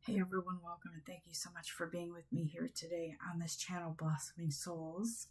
Hey everyone, welcome and thank you so much for being with me here today on this channel, Blossoming Souls.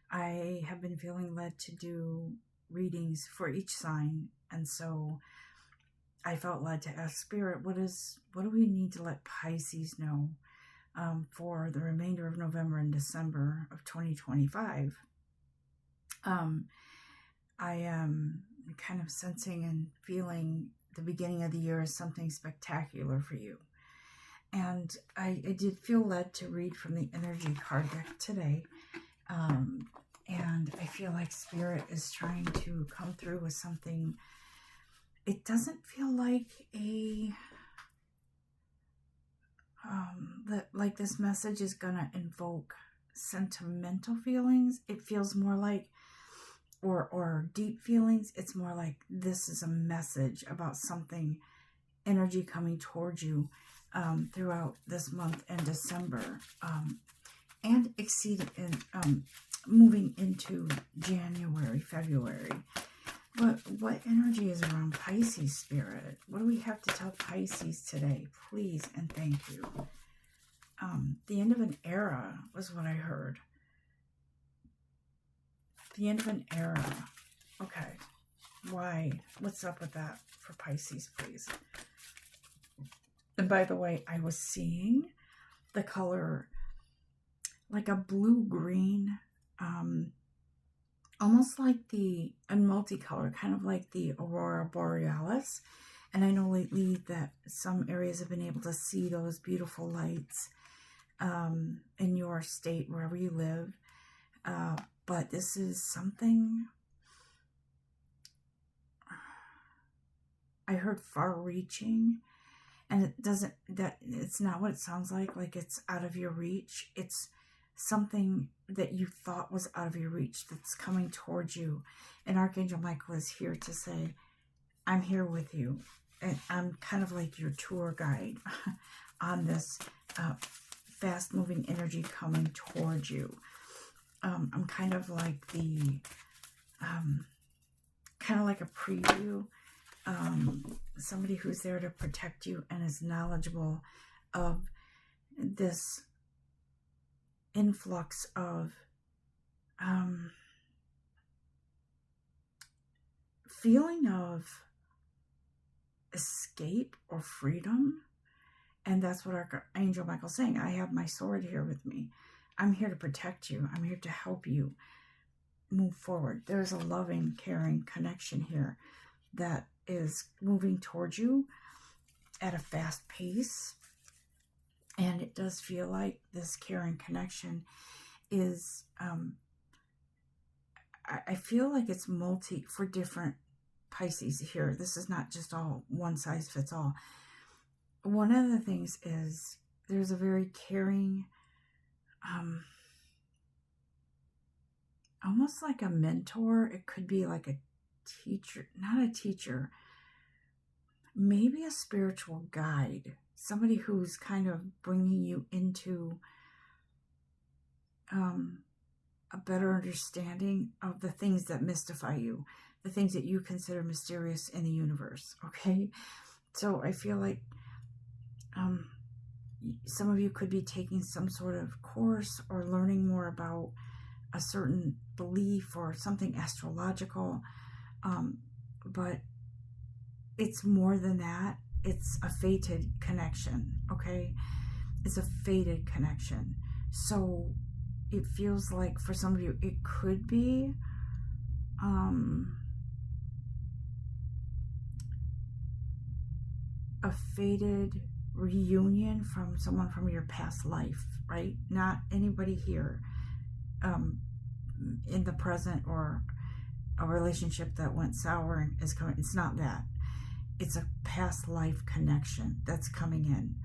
I have been feeling led to do readings for each sign, and so I felt led to ask Spirit, what do we need to let Pisces know for the remainder of November and December of 2025? I am kind of sensing and feeling the beginning of the year as something spectacular for you. And I did feel led to read from the energy card deck today. And I feel like Spirit is trying to come through with something. It doesn't feel like like this message is going to invoke sentimental feelings. It feels more like, or deep feelings. It's more like this is a message about something, energy coming towards you throughout this month and December, and moving into January, February. But what energy is around Pisces, Spirit? What do we have to tell Pisces today? Please and thank you. The end of an era was what I heard. The end of an era. Okay. Why? What's up with that for Pisces, please? And by the way, I was seeing the color like a blue-green, almost like a multicolor, kind of like the Aurora Borealis. And I know lately that some areas have been able to see those beautiful lights in your state, wherever you live. But this is something, I heard far-reaching. And it's not what it sounds like it's out of your reach. It's something that you thought was out of your reach that's coming towards you. And Archangel Michael is here to say, I'm here with you. And I'm kind of like your tour guide on this fast-moving energy coming towards you. I'm kind of like kind of like a preview. Somebody who's there to protect you and is knowledgeable of this influx of feeling of escape or freedom. And that's what Archangel Michael's saying. I have my sword here with me. I'm here to protect you. I'm here to help you move forward. There's a loving, caring connection here that is moving towards you at a fast pace. And it does feel like this caring connection is, I feel like it's for different Pisces here. This is not just all one size fits all. One of the things is there's a very caring, almost like a mentor. It could be like a teacher, not a teacher, maybe a spiritual guide, somebody who's kind of bringing you into a better understanding of the things that mystify you, the things that you consider mysterious in the universe. Okay, so I feel like some of you could be taking some sort of course or learning more about a certain belief or something astrological. But it's more than that. It's a fated connection, okay? It's a fated connection. So it feels like for some of you, it could be a fated reunion from someone from your past life, right? Not anybody here in the present, or a relationship that went sour and is coming. It's not that. It's a past life connection that's coming in.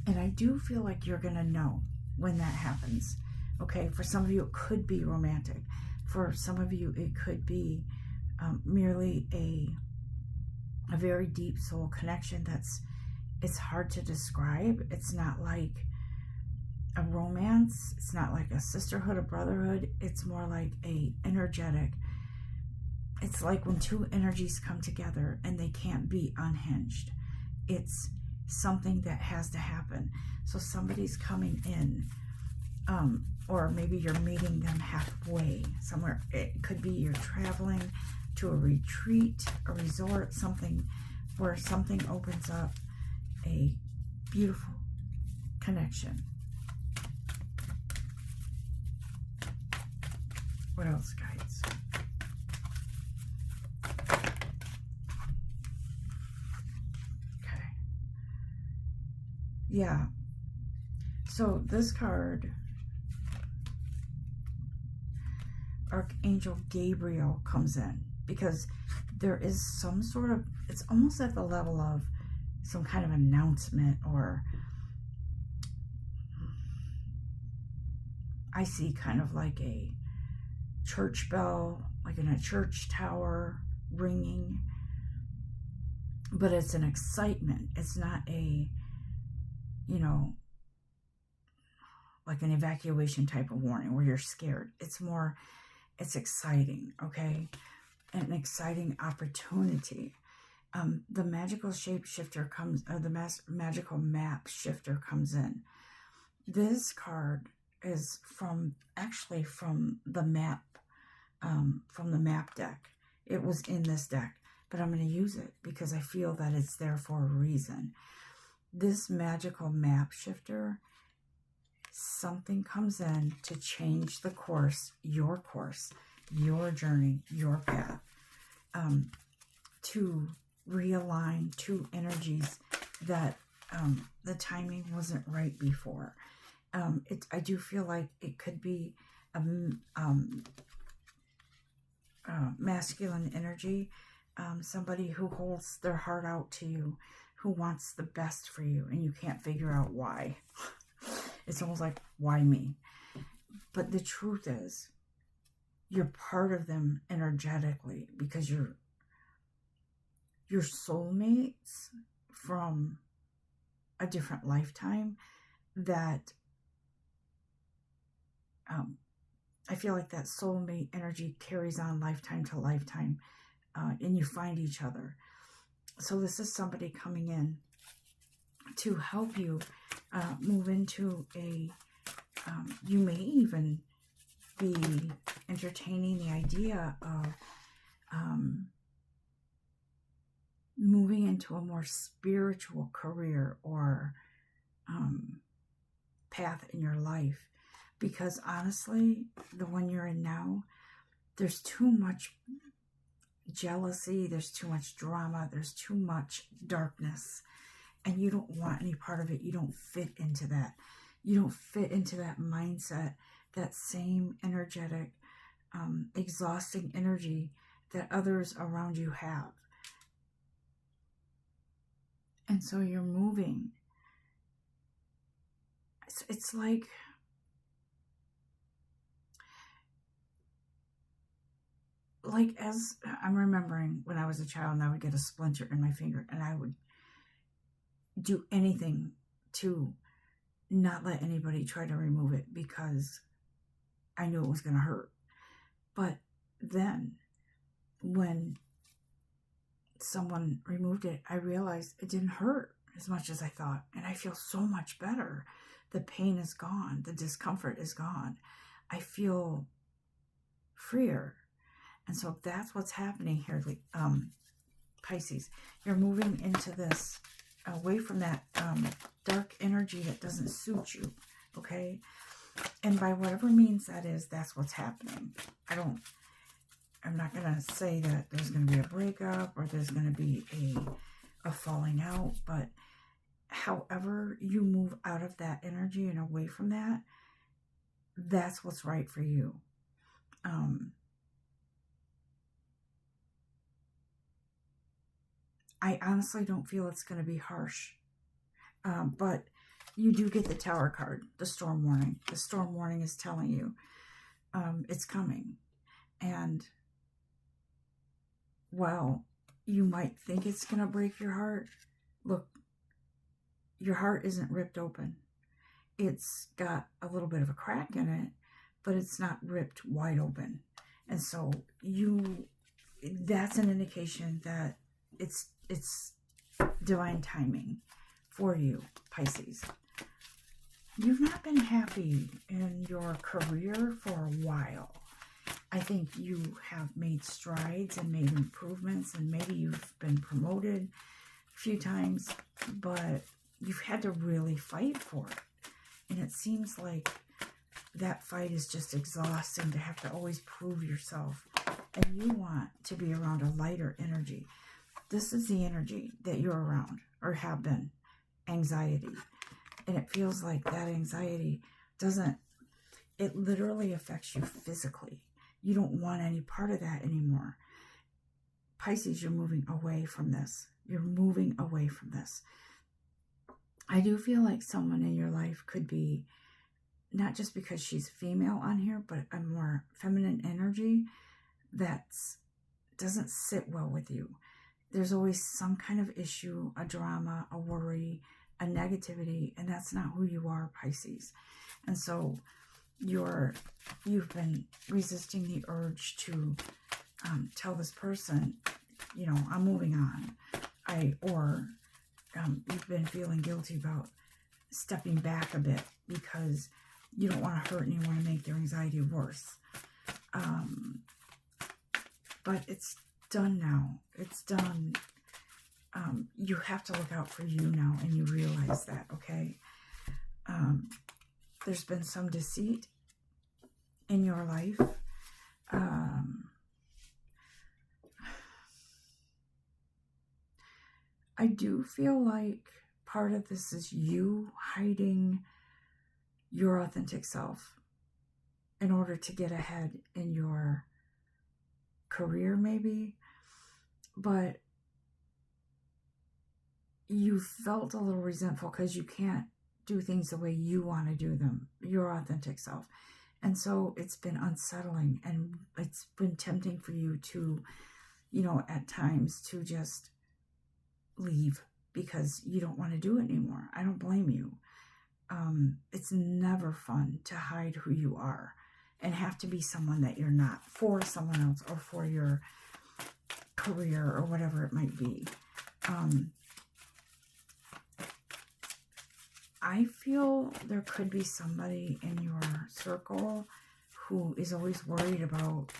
And I do feel like you're going to know when that happens. Okay, for some of you, it could be romantic. For some of you, it could be merely a very deep soul connection it's hard to describe. It's not like a romance. It's not like a sisterhood, a brotherhood. It's more like a energetic. It's like when two energies come together and they can't be unhinged. It's something that has to happen. So somebody's coming in, or maybe you're meeting them halfway somewhere. It could be you're traveling to a retreat, a resort, something where something opens up a beautiful connection. What else, guides? Okay. Yeah. So this card, Archangel Gabriel comes in, because there is some sort of, it's almost at the level of some kind of announcement, or I see kind of like a church bell, like in a church tower ringing, but it's an excitement. It's not a, you know, like an evacuation type of warning where you're scared. It's more, it's exciting, okay? An exciting opportunity. The magical shapeshifter comes, the magical map shifter comes in. This card is actually from the map deck. It was in this deck, but I'm going to use it because I feel that it's there for a reason. This magical map shifter, something comes in to change the course, your journey, your path, to realign two energies that the timing wasn't right before. I do feel like it could be a masculine energy, somebody who holds their heart out to you, who wants the best for you, and you can't figure out why. It's almost like, why me? But the truth is, you're part of them energetically, because you're soulmates from a different lifetime that I feel like that soulmate energy carries on lifetime to lifetime, and you find each other. So this is somebody coming in to help you move into a, you may even be entertaining the idea of moving into a more spiritual career or path in your life. Because honestly, the one you're in now, there's too much jealousy, there's too much drama, there's too much darkness, and you don't want any part of it. You don't fit into that. You don't fit into that mindset, that same energetic, exhausting energy that others around you have. And so you're moving. It's like, as I'm remembering when I was a child and I would get a splinter in my finger and I would do anything to not let anybody try to remove it because I knew it was going to hurt. But then when someone removed it, I realized it didn't hurt as much as I thought. And I feel so much better. The pain is gone. The discomfort is gone. I feel freer. And so that's what's happening here, Pisces. You're moving into this, away from that dark energy that doesn't suit you, okay? And by whatever means that is, that's what's happening. I'm not going to say that there's going to be a breakup or there's going to be a falling out, but however you move out of that energy and away from that, that's what's right for you. I honestly don't feel it's going to be harsh. But you do get the Tower card, the storm warning. The storm warning is telling you it's coming. And while you might think it's going to break your heart, look, your heart isn't ripped open. It's got a little bit of a crack in it, but it's not ripped wide open. And so that's an indication that it's divine timing for you, Pisces. You've not been happy in your career for a while. I think you have made strides and made improvements, and maybe you've been promoted a few times, but you've had to really fight for it. And it seems like that fight is just exhausting, to have to always prove yourself. And you want to be around a lighter energy. This is the energy that you're around, or have been, anxiety. And it feels like that anxiety it literally affects you physically. You don't want any part of that anymore. Pisces, you're moving away from this. You're moving away from this. I do feel like someone in your life could be, not just because she's female on here, but a more feminine energy that doesn't sit well with you. There's always some kind of issue, a drama, a worry, a negativity, and that's not who you are, Pisces. And so you've been resisting the urge to tell this person, I'm moving on. You've been feeling guilty about stepping back a bit because you don't want to hurt anyone and make their anxiety worse. But it's done now. It's done. You have to look out for you now, and you realize that, okay? There's been some deceit in your life. I do feel like part of this is you hiding your authentic self in order to get ahead in your career, maybe. But you felt a little resentful because you can't do things the way you want to do them, your authentic self. And so it's been unsettling, and it's been tempting for you to, at times to just leave because you don't want to do it anymore. I don't blame you. It's never fun to hide who you are and have to be someone that you're not for someone else or for your career or whatever it might be. I feel there could be somebody in your circle who is always worried about,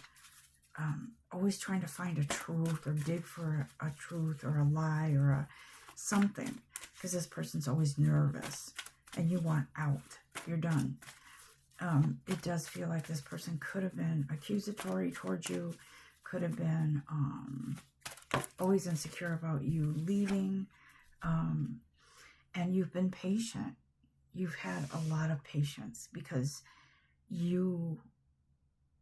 always trying to find a truth or dig for a truth or a lie or something, because this person's always nervous and you want out. You're done. It does feel like this person could have been accusatory towards you, could have been always insecure about you leaving. And you've been patient. You've had a lot of patience because you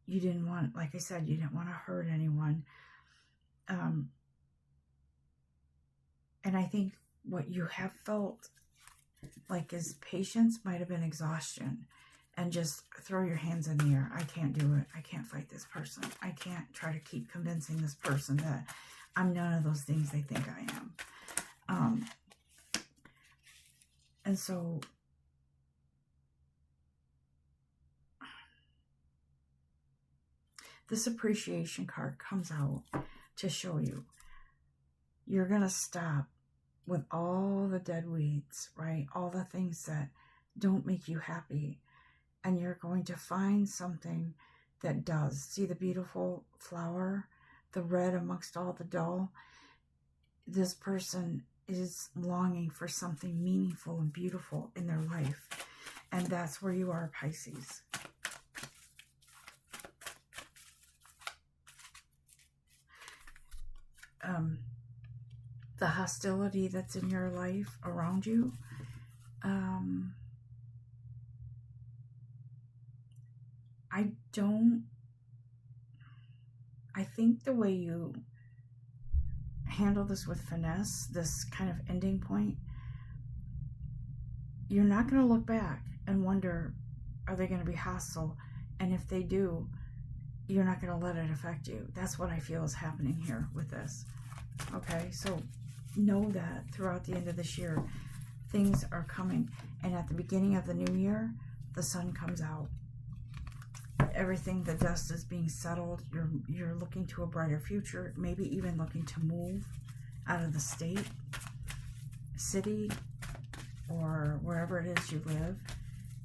didn't want, like I said, you didn't want to hurt anyone. And I think what you have felt like is patience might have been exhaustion, and just throw your hands in the air. I can't do it. I can't fight this person. I can't try to keep convincing this person that I'm none of those things they think I am. And so this appreciation card comes out to show you you're going to stop with all the dead weeds, right? All the things that don't make you happy. And you're going to find something that does. See the beautiful flower, the red amongst all the dull? This person is longing for something meaningful and beautiful in their life. And that's where you are, Pisces. The hostility that's in your life around you, I think the way you handle this with finesse, this kind of ending point, you're not going to look back and wonder, are they going to be hostile? And if they do, you're not going to let it affect you. That's what I feel is happening here with this. Okay, so know that throughout the end of this year, things are coming. And at the beginning of the new year, the sun comes out. Everything, the dust is being settled. You're looking to a brighter future, maybe even looking to move out of the state, city, wherever it is you live,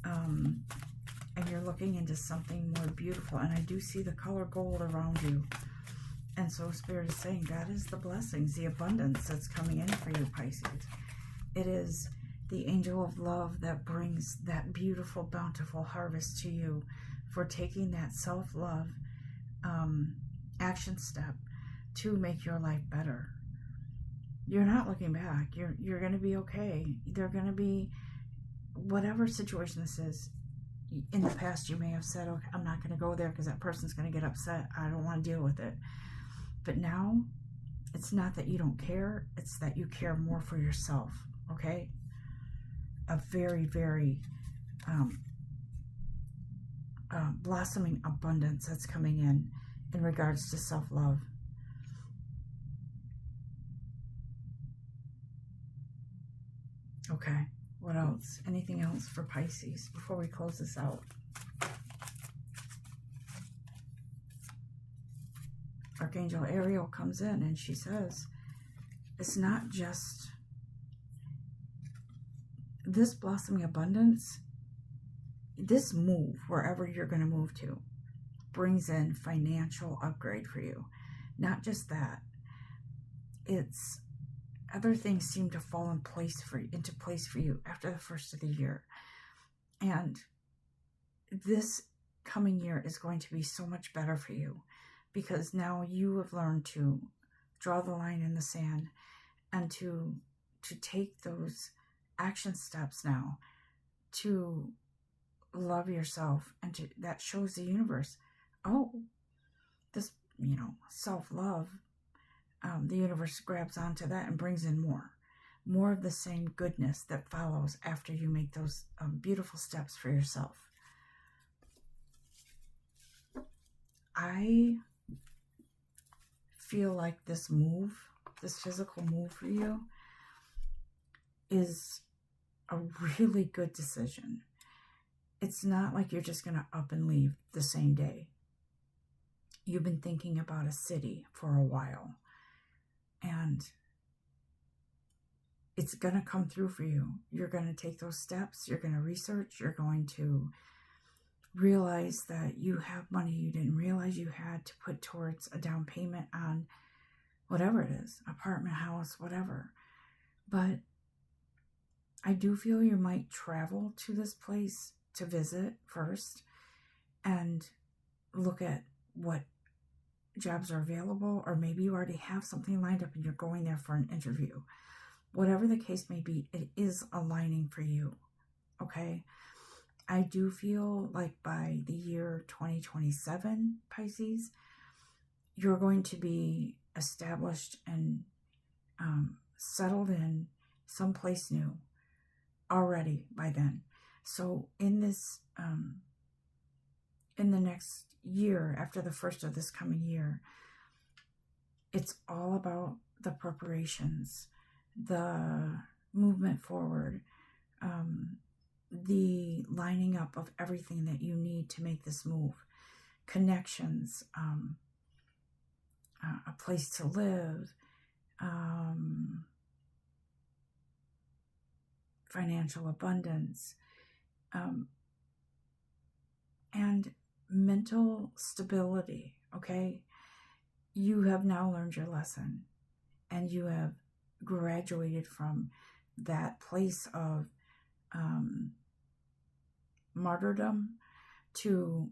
and you're looking into something more beautiful. And I do see the color gold around you. And so Spirit is saying that is the blessings, the abundance that's coming in for you, Pisces. It is the angel of love that brings that beautiful, bountiful harvest to you for taking that self-love action step to make your life better. You're not looking back. You're going to be okay. They're going to be, whatever situation this is, in the past you may have said, okay, I'm not going to go there because that person's going to get upset. I don't want to deal with it. But now, it's not that you don't care, it's that you care more for yourself, okay? A very, very blossoming abundance that's coming in regards to self-love. Okay, what else? Anything else for Pisces before we close this out? Archangel Ariel comes in and she says, it's not just this blossoming abundance, this move, wherever you're going to move to, brings in financial upgrade for you. Not just that, it's other things seem to fall into place for you after the first of the year. And this coming year is going to be so much better for you, because now you have learned to draw the line in the sand and to take those action steps now to love yourself, and that shows the universe, oh, this, self-love, the universe grabs onto that and brings in more of the same goodness that follows after you make those beautiful steps for yourself. I feel like this move, this physical move for you, is a really good decision. It's not like you're just going to up and leave the same day. You've been thinking about a city for a while, and it's going to come through for you. You're going to take those steps. You're going to research. You're going to realize that you have money you didn't realize you had to put towards a down payment on whatever it is, apartment, house, whatever. But I do feel you might travel to this place to visit first and look at what jobs are available, or maybe you already have something lined up and you're going there for an interview. Whatever the case may be, it is aligning for you, okay? I do feel like by the year 2027, Pisces, you're going to be established and settled in someplace new already by then. So in this, in the next year, after the first of this coming year, it's all about the preparations, the movement forward, the lining up of everything that you need to make this move, connections, a place to live, financial abundance, and mental stability, okay? You have now learned your lesson, and you have graduated from that place of martyrdom to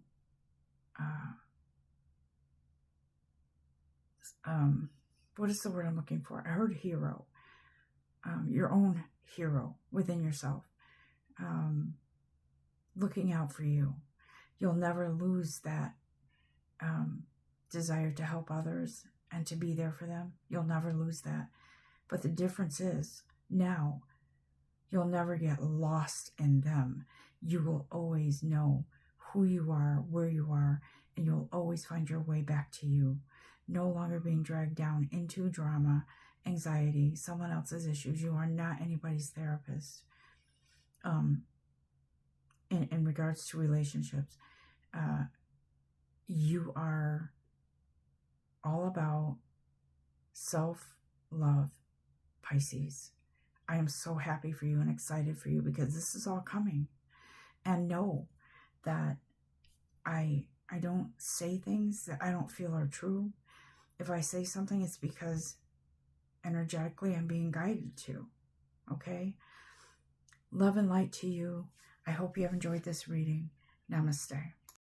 what is the word I'm looking for? I heard hero. Your own hero within yourself, looking out for you. You'll never lose that desire to help others and to be there for them. You'll never lose that. But the difference is, now you'll never get lost in them. You will always know who you are, where you are, and you'll always find your way back to you. No longer being dragged down into drama, anxiety, someone else's issues. You are not anybody's therapist. In regards to relationships, you are all about self-love, Pisces. I am so happy for you and excited for you, because this is all coming. And know that I don't say things that I don't feel are true. If I say something, it's because energetically I'm being guided to. Okay? Love and light to you. I hope you have enjoyed this reading. Namaste.